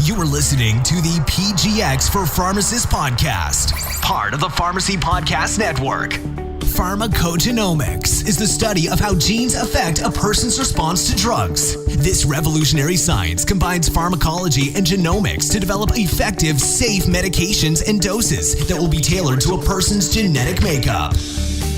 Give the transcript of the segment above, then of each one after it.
You are listening to the PGX for Pharmacists podcast, part of the Pharmacy Podcast Network. Pharmacogenomics is the study of how genes affect a person's response to drugs. This revolutionary science combines pharmacology and genomics to develop effective, safe medications and doses that will be tailored to a person's genetic makeup.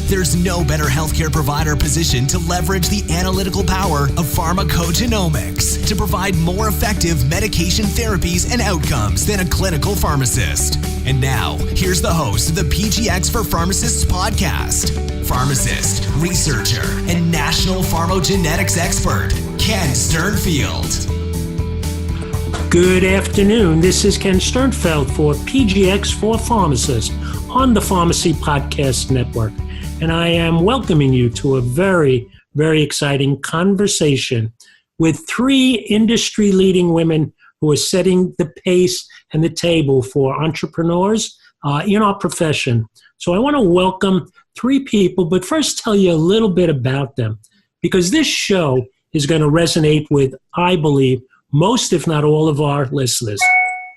There's no better healthcare provider positioned to leverage the analytical power of pharmacogenomics to provide more effective medication therapies and outcomes than a clinical pharmacist. And now, here's the host of the PGX for Pharmacists podcast, pharmacist, researcher, and national pharmacogenetics expert, Ken Sternfeld. Good afternoon. This is Ken Sternfeld for PGX for Pharmacists on the Pharmacy Podcast Network. And I am welcoming you to a very, very exciting conversation with three industry-leading women who are setting the pace and the table for entrepreneurs in our profession. So I want to welcome three people, but first tell you a little bit about them, because this show is going to resonate with, I believe, most, if not all, of our listeners.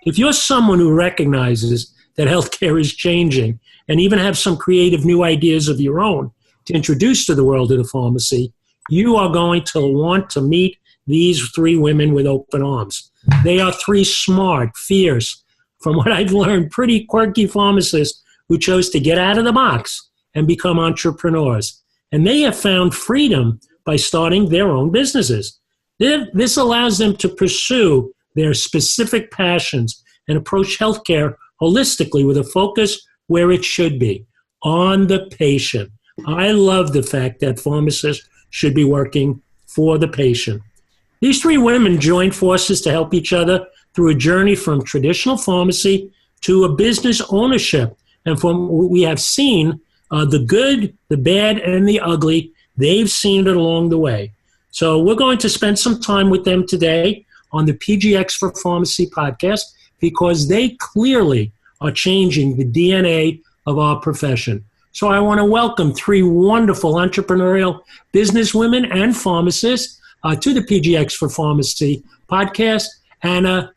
If you're someone who recognizes that healthcare is changing and even have some creative new ideas of your own to introduce to the world of the pharmacy, you are going to want to meet these three women with open arms. They are three smart, fierce, from what I've learned, pretty quirky pharmacists who chose to get out of the box and become entrepreneurs. And they have found freedom by starting their own businesses. This allows them to pursue their specific passions and approach healthcare holistically with a focus where it should be, on the patient. I love the fact that pharmacists should be working for the patient. These three women joined forces to help each other through a journey from traditional pharmacy to a business ownership. And from what we have seen, the good, the bad, and the ugly, they've seen it along the way. So we're going to spend some time with them today on the PGX for Pharmacy podcast because they clearly are changing the DNA of our profession. So I want to welcome three wonderful entrepreneurial businesswomen and pharmacists to the PGX for Pharmacy podcast, Anna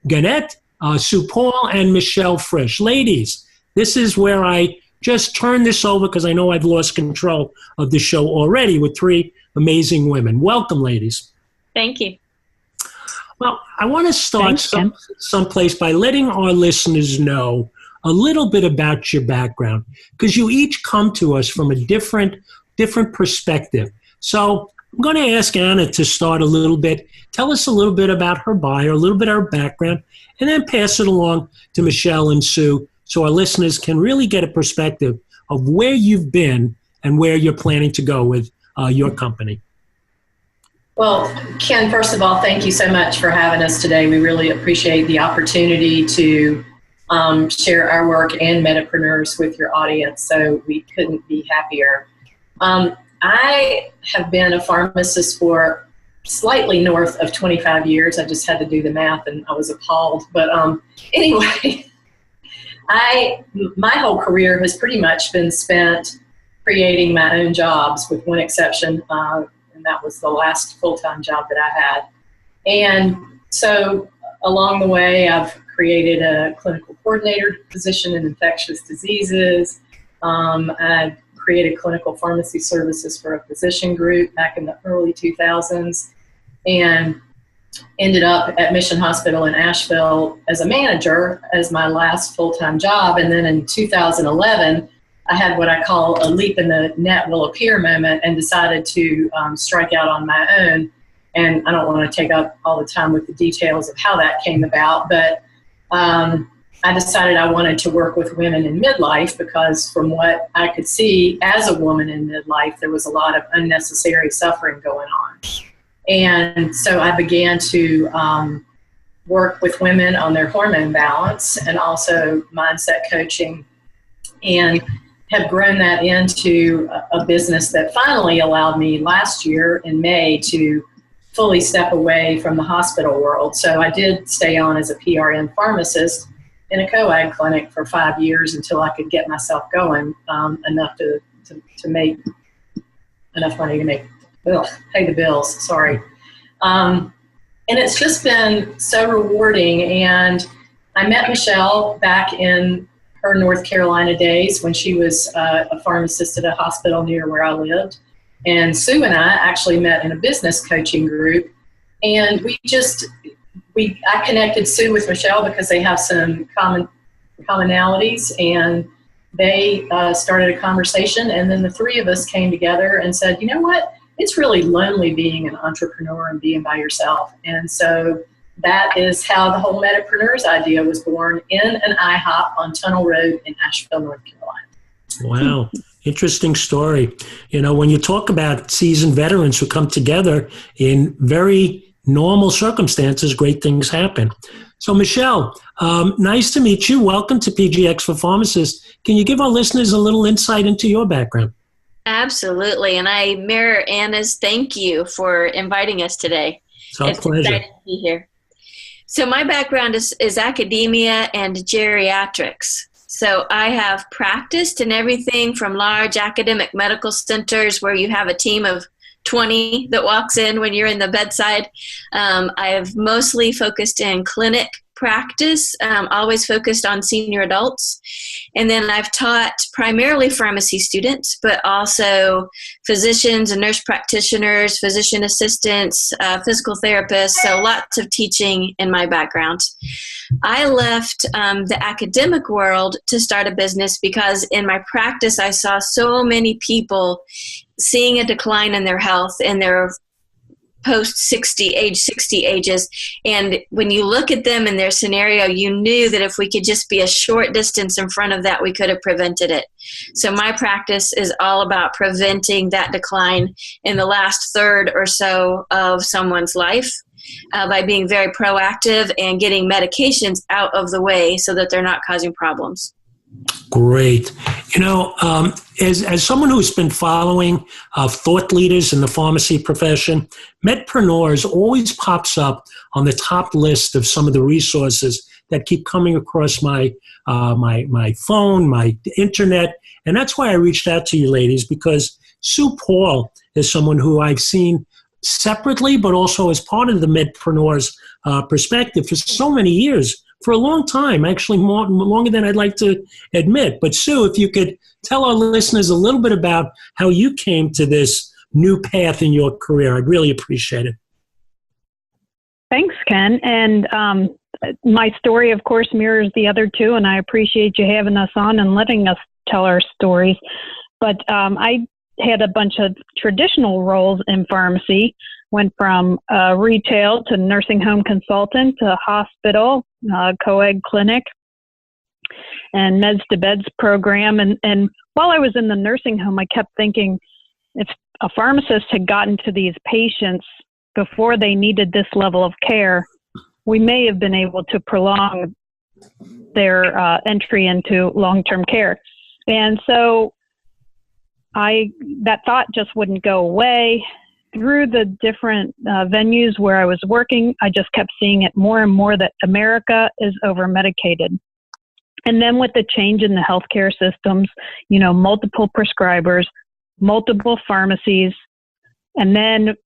Gannett, Sue Paul, and Michelle Frisch. Ladies, this is where I just turn this over because I know I've lost control of the show already with three amazing women. Welcome, ladies. Thank you. Well, I want to start someplace by letting our listeners know a little bit about your background, because you each come to us from a different perspective. So I'm going to ask Anna to start a little bit. Tell us a little bit about her bio, a little bit of her background, and then pass it along to Michelle and Sue so our listeners can really get a perspective of where you've been and where you're planning to go with your company. Well, Ken, first of all, thank you so much for having us today. We really appreciate the opportunity to share our work and Medipreneurs with your audience, so we couldn't be happier. I have been a pharmacist for slightly north of 25 years. I just had to do the math and I was appalled. But anyway, my whole career has pretty much been spent creating my own jobs, with one exception, and that was the last full-time job that I had. And so along the way, I've created a clinical coordinator position in infectious diseases. I created clinical pharmacy services for a physician group back in the early 2000s and ended up at Mission Hospital in Asheville as a manager as my last full-time job. And then in 2011, I had what I call a leap in the net will appear moment and decided to strike out on my own. And I don't want to take up all the time with the details of how that came about, but I decided I wanted to work with women in midlife because from what I could see as a woman in midlife, there was a lot of unnecessary suffering going on. And so I began to work with women on their hormone balance and also mindset coaching, and have grown that into a business that finally allowed me last year in May to fully step away from the hospital world. So I did stay on as a PRN pharmacist in a co-ag clinic for 5 years until I could get myself going enough to make enough money to pay the bills. Sorry. And it's just been so rewarding. And I met Michelle back in her North Carolina days when she was a pharmacist at a hospital near where I lived. And Sue and I actually met in a business coaching group. And I connected Sue with Michelle because they have some commonalities, and they started a conversation. And then the three of us came together and said, you know what? It's really lonely being an entrepreneur and being by yourself. And so that is how the whole Medipreneurs idea was born in an IHOP on Tunnel Road in Asheville, North Carolina. Wow. Interesting story. You know, when you talk about seasoned veterans who come together in very normal circumstances, great things happen. So, Michelle, nice to meet you. Welcome to PGX for Pharmacists. Can you give our listeners a little insight into your background? Absolutely. And I mirror Anna's thank you for inviting us today. It's our pleasure. Excited to be here. So my background is academia and geriatrics. So I have practiced in everything from large academic medical centers where you have a team of 20 that walks in when you're in the bedside. I have mostly focused in clinic practice, always focused on senior adults. And then I've taught primarily pharmacy students, but also physicians and nurse practitioners, physician assistants, physical therapists, so lots of teaching in my background. I left the academic world to start a business because in my practice I saw so many people seeing a decline in their health in their age 60 ages. And when you look at them in their scenario, you knew that if we could just be a short distance in front of that, we could have prevented it. So my practice is all about preventing that decline in the last third or so of someone's life by being very proactive and getting medications out of the way so that they're not causing problems. Great. You know, as someone who's been following thought leaders in the pharmacy profession, Medipreneurs always pops up on the top list of some of the resources that keep coming across my phone, my internet. And that's why I reached out to you ladies, because Sue Paul is someone who I've seen separately, but also as part of the Medipreneurs perspective for so many years. For a long time, actually longer than I'd like to admit. But Sue, if you could tell our listeners a little bit about how you came to this new path in your career, I'd really appreciate it. Thanks, Ken. And my story, of course, mirrors the other two, and I appreciate you having us on and letting us tell our stories. But I had a bunch of traditional roles in pharmacy, went from retail to nursing home consultant to hospital, co-ed clinic, and meds to beds program. And while I was in the nursing home, I kept thinking if a pharmacist had gotten to these patients before they needed this level of care, we may have been able to prolong their entry into long-term care. And so that thought just wouldn't go away. Through the different venues where I was working, I just kept seeing it more and more that America is over-medicated. And then with the change in the healthcare systems, you know, multiple prescribers, multiple pharmacies, and then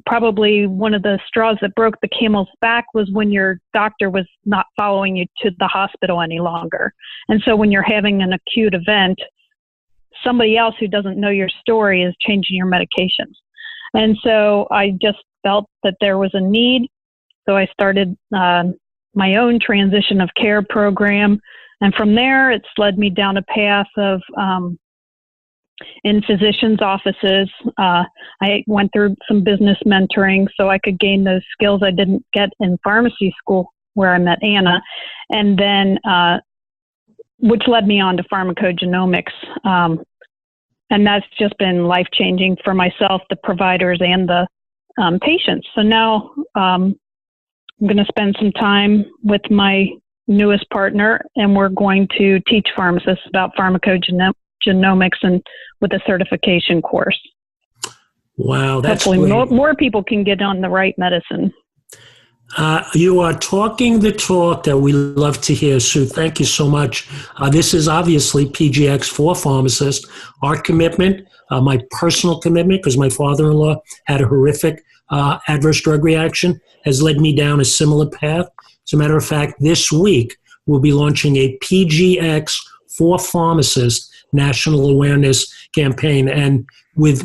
probably one of the straws that broke the camel's back was when your doctor was not following you to the hospital any longer. And so when you're having an acute event, somebody else who doesn't know your story is changing your medications. And so I just felt that there was a need. So I started my own transition of care program. And from there, it's led me down a path of in physicians' offices. I went through some business mentoring so I could gain those skills I didn't get in pharmacy school where I met Anna. And then, which led me on to pharmacogenomics. And that's just been life-changing for myself, the providers, and the patients. So now I'm going to spend some time with my newest partner, and we're going to teach pharmacists about pharmacogenomics and with a certification course. Wow, that's hopefully great. more people can get on the right medicine. You are talking the talk that we love to hear, Sue. Thank you so much. This is obviously PGX for Pharmacists. Our commitment, my personal commitment, because my father-in-law had a horrific adverse drug reaction, has led me down a similar path. As a matter of fact, this week we'll be launching a PGX for Pharmacists national awareness campaign. And with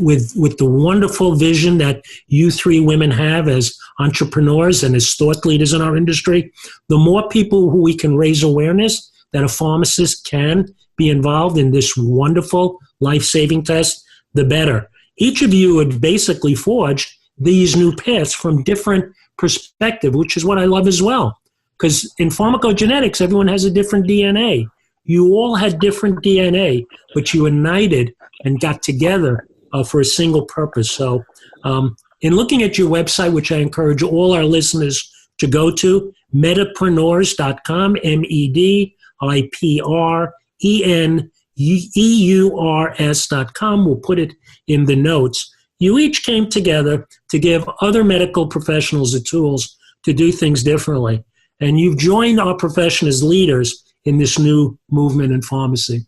the wonderful vision that you three women have as entrepreneurs and as thought leaders in our industry, the more people who we can raise awareness that a pharmacist can be involved in this wonderful life-saving test, the better. Each of you had basically forged these new paths from different perspective, which is what I love as well. Because in pharmacogenetics, everyone has a different DNA. You all had different DNA, but you united and got together for a single purpose. So in looking at your website, which I encourage all our listeners to go to, medipreneurs.com, medipreneurs.com. We'll put it in the notes. You each came together to give other medical professionals the tools to do things differently. And you've joined our profession as leaders in this new movement in pharmacy.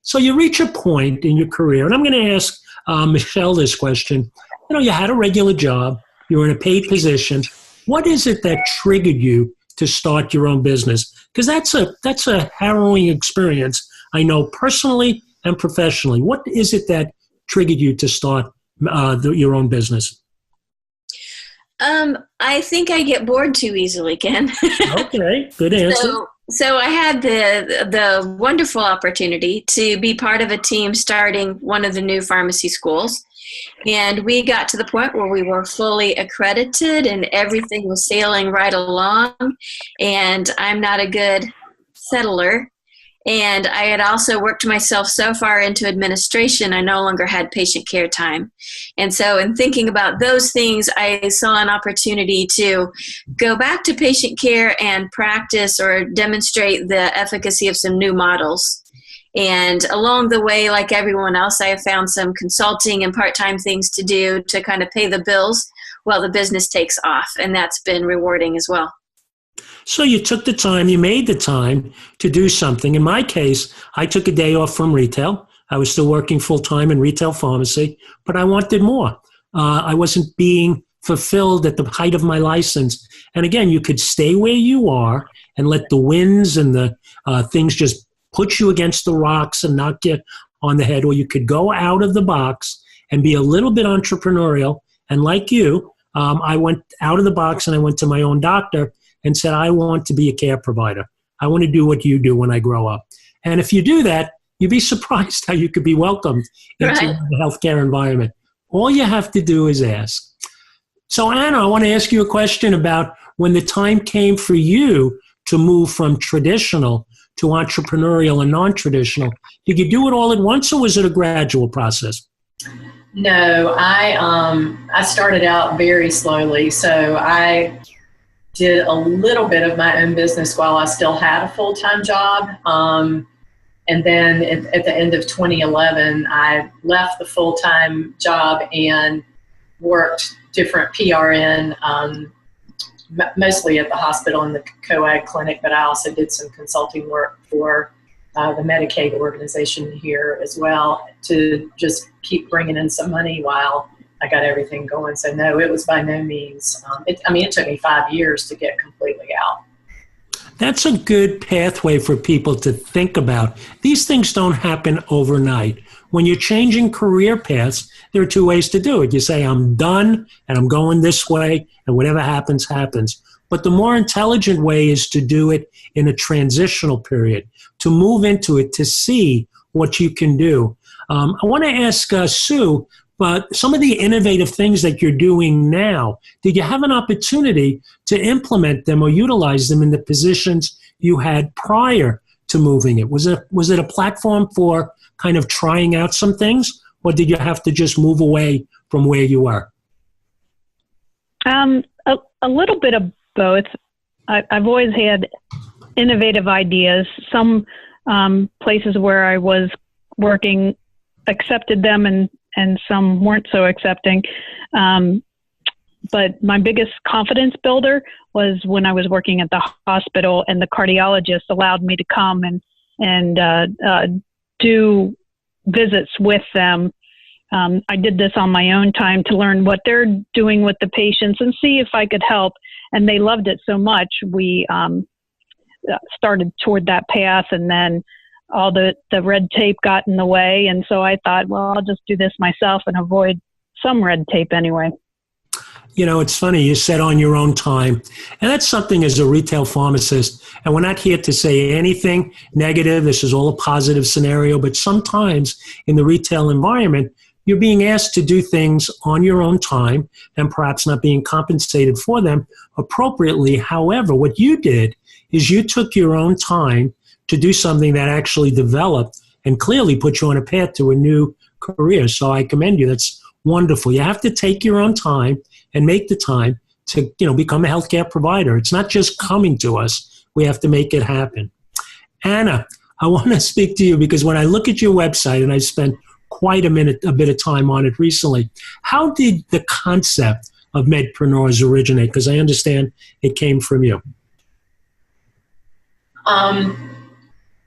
So you reach a point in your career, and I'm going to ask Michelle this question. You know, you had a regular job, you were in a paid position. What is it that triggered you to start your own business? Because that's a harrowing experience, I know personally and professionally. What is it that triggered you to start your own business? I think I get bored too easily, Ken. Okay, good answer. So I had the wonderful opportunity to be part of a team starting one of the new pharmacy schools. And we got to the point where we were fully accredited and everything was sailing right along. And I'm not a good settler. And I had also worked myself so far into administration, I no longer had patient care time. And so in thinking about those things, I saw an opportunity to go back to patient care and practice or demonstrate the efficacy of some new models. And along the way, like everyone else, I have found some consulting and part-time things to do to kind of pay the bills while the business takes off. And that's been rewarding as well. So you took the time, you made the time to do something. In my case, I took a day off from retail. I was still working full-time in retail pharmacy, but I wanted more. I wasn't being fulfilled at the height of my license. And again, you could stay where you are and let the winds and the things just put you against the rocks and knock you on the head, or you could go out of the box and be a little bit entrepreneurial. And like you, I went out of the box and I went to my own doctor and said, I want to be a care provider. I want to do what you do when I grow up. And if you do that, you'd be surprised how you could be welcomed into the healthcare environment. All you have to do is ask. So Anna, I want to ask you a question about when the time came for you to move from traditional to entrepreneurial and non-traditional. Did you do it all at once, or was it a gradual process? No, I started out very slowly. So I did a little bit of my own business while I still had a full-time job. And then at the end of 2011, I left the full-time job and worked different PRN, mostly at the hospital and the co-ed clinic, but I also did some consulting work for the Medicaid organization here as well to just keep bringing in some money while I got everything going. So no, it was by no means. It took me 5 years to get completely out. That's a good pathway for people to think about. These things don't happen overnight. When you're changing career paths, there are two ways to do it. You say, I'm done and I'm going this way, and whatever happens, happens. But the more intelligent way is to do it in a transitional period, to move into it, to see what you can do. I want to ask Sue, but some of the innovative things that you're doing now, did you have an opportunity to implement them or utilize them in the positions you had prior to moving it? Was it a platform for kind of trying out some things, or did you have to just move away from where you were? A little bit of both. I've always had innovative ideas. Some places where I was working accepted them and some weren't so accepting. but my biggest confidence builder was when I was working at the hospital, and the cardiologist allowed me to come and do visits with them. I did this on my own time to learn what they're doing with the patients and see if I could help. And they loved it so much. We started toward that path, and then all the red tape got in the way. And so I thought, well, I'll just do this myself and avoid some red tape anyway. You know, it's funny, you said on your own time, and that's something as a retail pharmacist, and we're not here to say anything negative. This is all a positive scenario, but sometimes in the retail environment, you're being asked to do things on your own time and perhaps not being compensated for them appropriately. However, what you did is you took your own time to do something that actually developed and clearly put you on a path to a new career. So I commend you. That's wonderful. You have to take your own time and make the time to, become a healthcare provider. It's not just coming to us. We have to make it happen. Anna, I want to speak to you because when I look at your website, and I've spent quite a bit of time on it recently, how did the concept of Medipreneurs originate? Because I understand it came from you.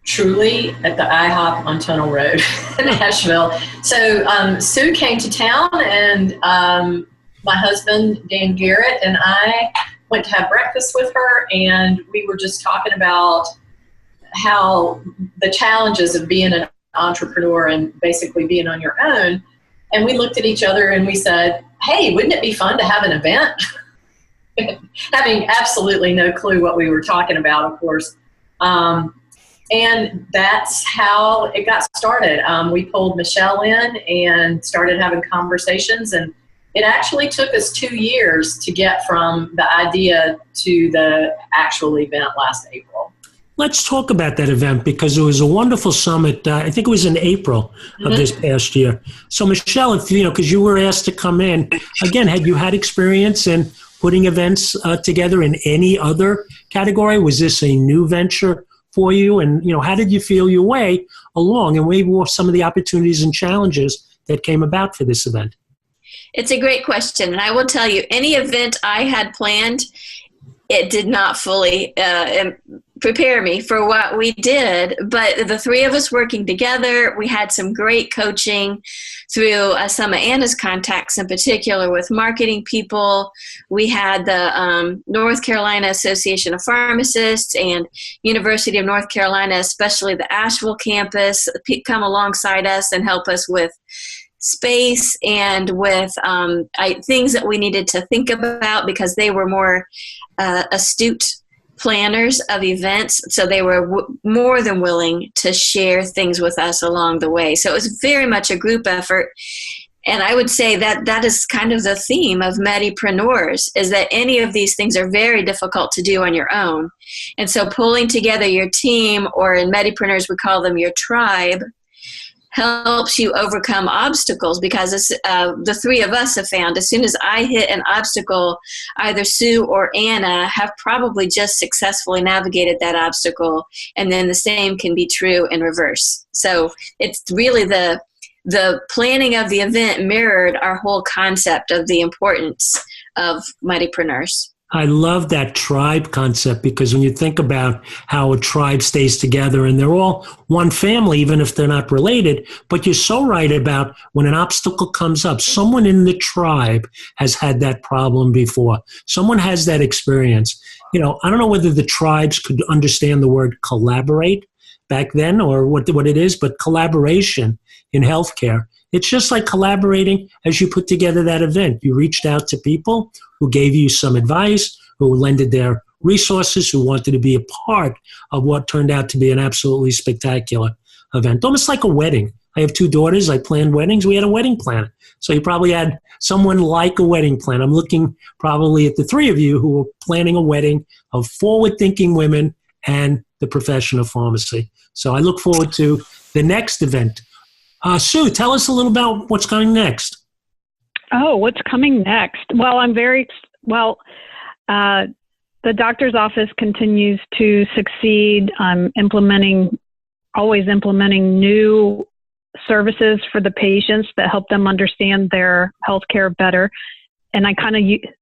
Truly at the IHOP on Tunnel Road in Nashville. So Sue came to town, and my husband, Dan Garrett, and I went to have breakfast with her, and we were just talking about how the challenges of being an entrepreneur and basically being on your own. And we looked at each other and we said, hey, wouldn't it be fun to have an event? Having absolutely no clue what we were talking about, of course. And that's how it got started. We pulled Michelle in and started having conversations, and it actually took us 2 years to get from the idea to the actual event last April. Let's talk about that event because it was a wonderful summit. I think it was in April of this past year. So Michelle, if because you were asked to come in, again, had you had experience in putting events together in any other category? Was this a new venture for you? And, how did you feel your way along? And what were some of the opportunities and challenges that came about for this event? It's a great question. And I will tell you, any event I had planned, it did not fully prepare me for what we did. But the three of us working together, we had some great coaching through some of Anna's contacts, in particular with marketing people. We had the North Carolina Association of Pharmacists and University of North Carolina, especially the Asheville campus, come alongside us and help us with space and with things that we needed to think about because they were more astute planners of events, so they were more than willing to share things with us along the way. So it was very much a group effort, and I would say that is kind of the theme of Medipreneurs, is that any of these things are very difficult to do on your own, and so pulling together your team, or in Medipreneurs we call them your tribe, helps you overcome obstacles because the three of us have found as soon as I hit an obstacle, either Sue or Anna have probably just successfully navigated that obstacle, and then the same can be true in reverse. So it's really the planning of the event mirrored our whole concept of the importance of Medipreneurs. I love that tribe concept because when you think about how a tribe stays together and they're all one family, even if they're not related, but you're so right about when an obstacle comes up, someone in the tribe has had that problem before. Someone has that experience. I don't know whether the tribes could understand the word collaborate back then or what it is, but collaboration in healthcare. It's just like collaborating as you put together that event. You reached out to people who gave you some advice, who lended their resources, who wanted to be a part of what turned out to be an absolutely spectacular event. Almost like a wedding. I have 2 daughters. I planned weddings. We had a wedding planner. So you probably had someone like a wedding planner. I'm looking probably at the 3 of you who were planning a wedding of forward-thinking women and the profession of pharmacy. So I look forward to the next event. Sue, tell us a little about what's coming next. Oh, what's coming next? Well, the doctor's office continues to succeed. I'm always implementing new services for the patients that help them understand their healthcare better. and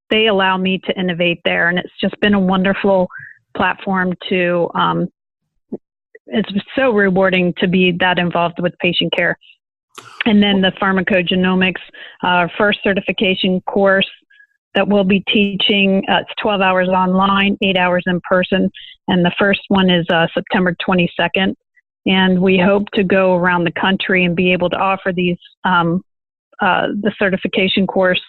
they allow me to innovate there. And it's just been a wonderful platform to, it's so rewarding to be that involved with patient care. And then the pharmacogenomics, first certification course that we'll be teaching. It's 12 hours online, 8 hours in person. And the first one is September 22nd. And we hope to go around the country and be able to offer these, the certification course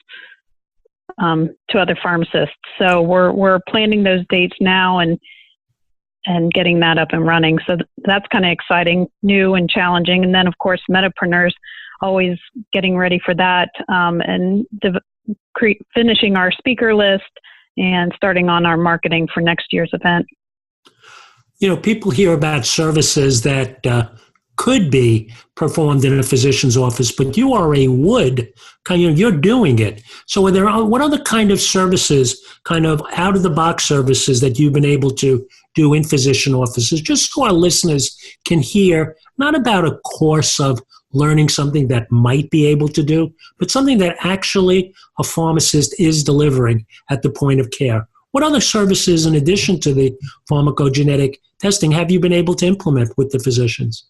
to other pharmacists. So we're planning those dates now and getting that up and running. So that's kind of exciting, new and challenging. And then, of course, Medipreneurs, always getting ready for that, and finishing our speaker list and starting on our marketing for next year's event. People hear about services that could be performed in a physician's office, but you are you're doing it. So what other kind of services, kind of out-of-the-box services that you've been able to do in physician offices, just so our listeners can hear, not about a course of learning something that might be able to do, but something that actually a pharmacist is delivering at the point of care. What other services, in addition to the pharmacogenetic testing, have you been able to implement with the physicians?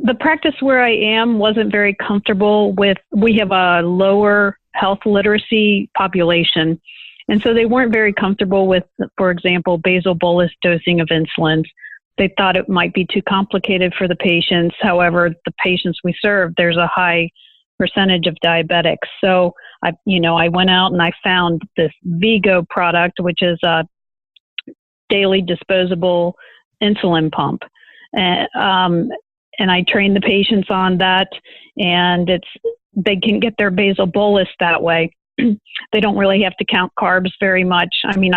The practice where I am wasn't very comfortable with, we have a lower health literacy population. And so they weren't very comfortable with, for example, basal bolus dosing of insulin. They thought it might be too complicated for the patients. However, the patients we serve, there's a high percentage of diabetics. So I went out and I found this Vigo product, which is a daily disposable insulin pump. And I trained the patients on that, and they can get their basal bolus that way. They don't really have to count carbs very much. I mean,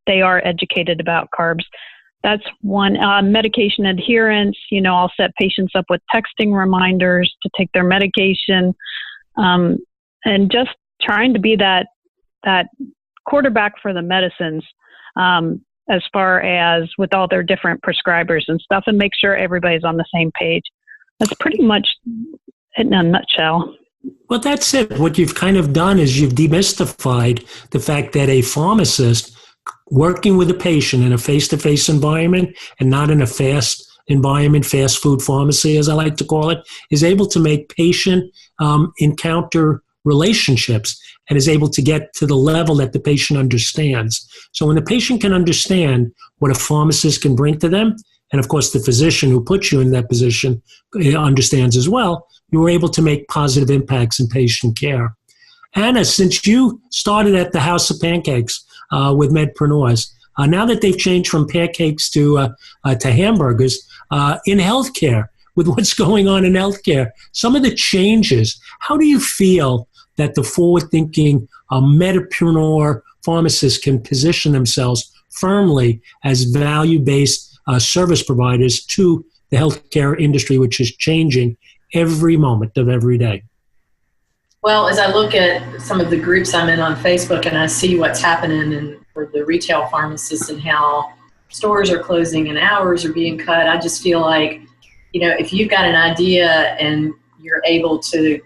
they are educated about carbs. That's one. Medication adherence, I'll set patients up with texting reminders to take their medication, and just trying to be that quarterback for the medicines, as far as with all their different prescribers and stuff, and make sure everybody's on the same page. That's pretty much it in a nutshell. Well, that's it. What you've kind of done is you've demystified the fact that a pharmacist working with a patient in a face-to-face environment and not in a fast environment, fast food pharmacy, as I like to call it, is able to make patient encounter relationships and is able to get to the level that the patient understands. So when the patient can understand what a pharmacist can bring to them, and of course the physician who puts you in that position understands as well, you were able to make positive impacts in patient care. Anna, since you started at the House of Pancakes with Medipreneurs, now that they've changed from pancakes to hamburgers, in healthcare, with what's going on in healthcare, some of the changes, how do you feel that the forward-thinking Medipreneur pharmacists can position themselves firmly as value-based service providers to the healthcare industry, which is changing every moment of every day? Well, as I look at some of the groups I'm in on Facebook and I see what's happening for the retail pharmacists and how stores are closing and hours are being cut, I just feel like, if you've got an idea and you're able to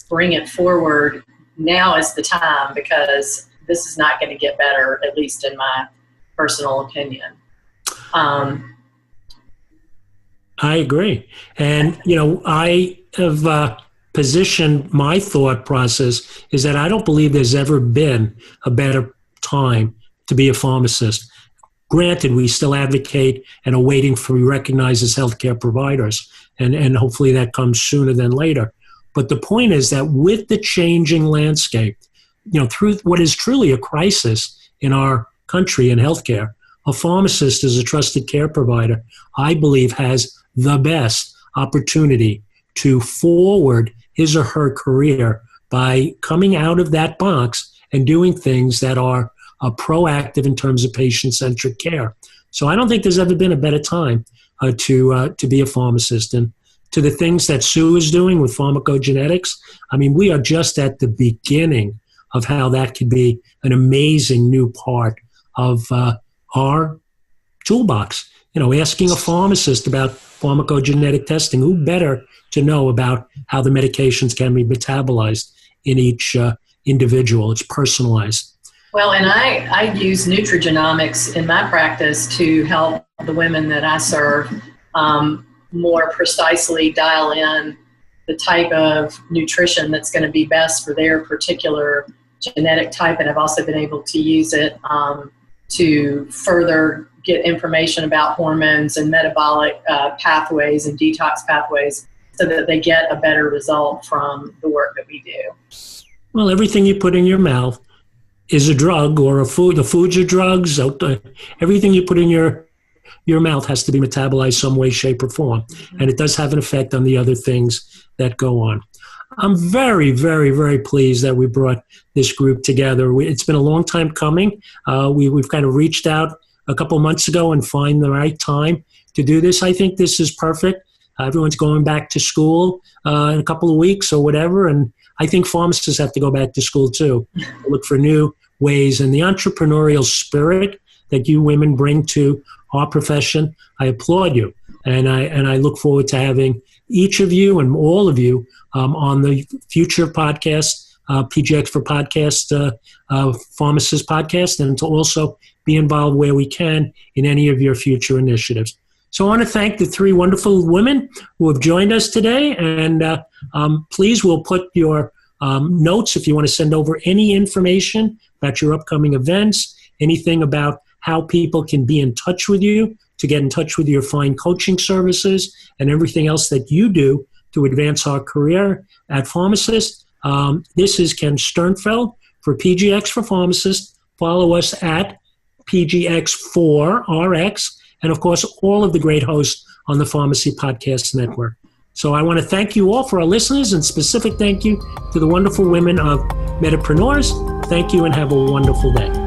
bring it forward, now is the time, because this is not going to get better, at least in my personal opinion. I agree. And, I have positioned my thought process is that I don't believe there's ever been a better time to be a pharmacist. Granted, we still advocate and are waiting for we recognize as healthcare providers, and hopefully that comes sooner than later. But the point is that with the changing landscape, through what is truly a crisis in our country in healthcare, a pharmacist as a trusted care provider, I believe, has the best opportunity to forward his or her career by coming out of that box and doing things that are proactive in terms of patient-centric care. So I don't think there's ever been a better time to be a pharmacist. And to the things that Sue is doing with pharmacogenetics, I mean, we are just at the beginning of how that could be an amazing new part of our toolbox. Asking a pharmacist about pharmacogenetic testing, who better to know about how the medications can be metabolized in each individual. It's personalized. Well, and I use nutrigenomics in my practice to help the women that I serve more precisely dial in the type of nutrition that's going to be best for their particular genetic type. And I've also been able to use it to further get information about hormones and metabolic pathways and detox pathways so that they get a better result from the work that we do. Well, everything you put in your mouth is a drug or a food. The foods are drugs. Everything you put in your mouth has to be metabolized some way, shape, or form. And it does have an effect on the other things that go on. I'm very, very, very pleased that we brought this group together. It's been a long time coming. We've kind of reached out a couple months ago and find the right time to do this. I think this is perfect. Everyone's going back to school in a couple of weeks or whatever, and I think pharmacists have to go back to school too. Look for new ways, and the entrepreneurial spirit that you women bring to our profession, I applaud you, and I look forward to having each of you and all of you on the future podcast, PGX for Podcast, Pharmacist podcast, and to also be involved where we can in any of your future initiatives. So I want to thank the three wonderful women who have joined us today, and please, we'll put your notes if you want to send over any information about your upcoming events, anything about how people can be in touch with you, to get in touch with your fine coaching services, and everything else that you do to advance our career at Pharmacist. This is Ken Sternfeld for PGX for Pharmacist. Follow us at PGX4RX, and of course, all of the great hosts on the Pharmacy Podcast Network. So I want to thank you all for our listeners, and specific thank you to the wonderful women of Medipreneurs. Thank you and have a wonderful day.